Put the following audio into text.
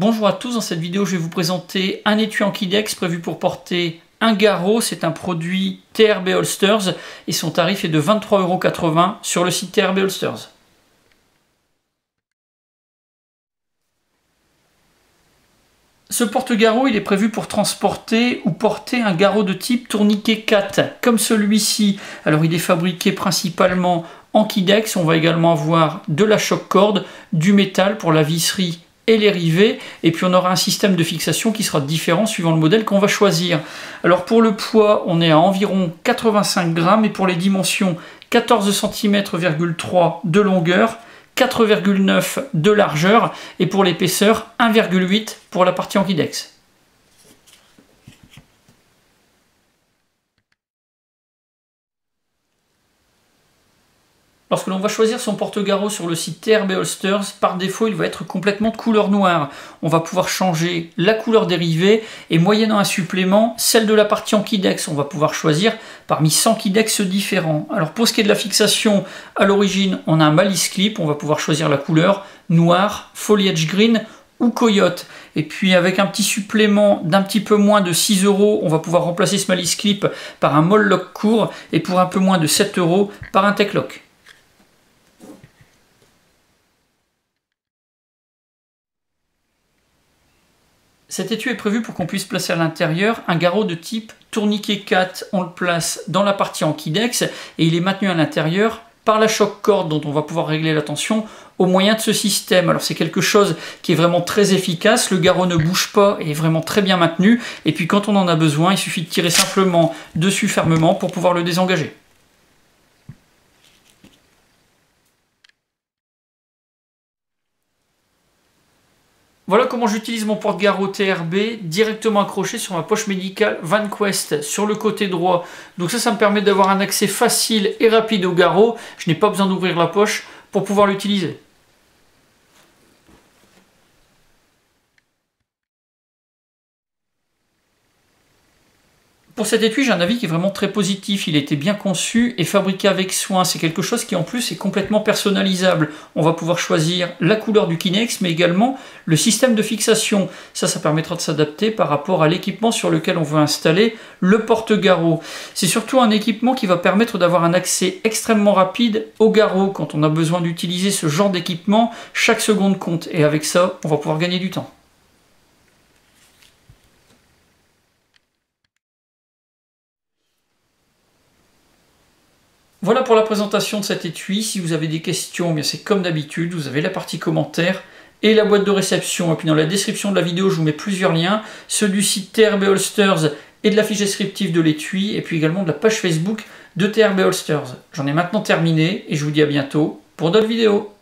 Bonjour à tous, dans cette vidéo je vais vous présenter un étui Ankidex prévu pour porter un garrot. C'est un produit TRB Holsters et son tarif est de 23,80 € sur le site TRB Holsters. Ce porte-garrot, il est prévu pour transporter ou porter un garrot de type tourniquet 4, comme celui-ci. Alors il est fabriqué principalement Ankidex. On va également avoir de la choc-corde, du métal pour la visserie et les rivets, et puis on aura un système de fixation qui sera différent suivant le modèle qu'on va choisir. Alors pour le poids, on est à environ 85 grammes, et pour les dimensions, 14 cm,3 de longueur, 4,9 de largeur, et pour l'épaisseur, 1,8 pour la partie Ankidex. Lorsque l'on va choisir son porte-garrot sur le site TRB Holsters, par défaut, il va être complètement de couleur noire. On va pouvoir changer la couleur des rivets et moyennant un supplément, celle de la partie Ankidex. On va pouvoir choisir parmi 100 Ankidex différents. Alors pour ce qui est de la fixation, à l'origine, on a un malice clip. On va pouvoir choisir la couleur noir, foliage green ou coyote. Et puis avec un petit supplément d'un petit peu moins de 6 €, on va pouvoir remplacer ce malice clip par un molle lock court et pour un peu moins de 7 € par un tech lock. Cet étui est prévu pour qu'on puisse placer à l'intérieur un garrot de type tourniquet 4. On le place dans la partie Ankidex et il est maintenu à l'intérieur par la choc-corde dont on va pouvoir régler la tension au moyen de ce système. Alors c'est quelque chose qui est vraiment très efficace, le garrot ne bouge pas et est vraiment très bien maintenu. Et puis quand on en a besoin, il suffit de tirer simplement dessus fermement pour pouvoir le désengager. Voilà comment j'utilise mon porte-garrot TRB directement accroché sur ma poche médicale VanQuest sur le côté droit. Donc ça me permet d'avoir un accès facile et rapide au garrot. Je n'ai pas besoin d'ouvrir la poche pour pouvoir l'utiliser. Pour cet étui, j'ai un avis qui est vraiment très positif. Il a été bien conçu et fabriqué avec soin. C'est quelque chose qui en plus est complètement personnalisable. On va pouvoir choisir la couleur du Kinex, mais également le système de fixation. Ça permettra de s'adapter par rapport à l'équipement sur lequel on veut installer le porte-garrot. C'est surtout un équipement qui va permettre d'avoir un accès extrêmement rapide au garrot. Quand on a besoin d'utiliser ce genre d'équipement, chaque seconde compte. Et avec ça, on va pouvoir gagner du temps. Voilà pour la présentation de cet étui. Si vous avez des questions, bien c'est comme d'habitude, vous avez la partie commentaires et la boîte de réception. Et puis dans la description de la vidéo, je vous mets plusieurs liens, ceux du site TRB Holsters et de la fiche descriptive de l'étui, et puis également de la page Facebook de TRB Holsters. J'en ai maintenant terminé et je vous dis à bientôt pour d'autres vidéos.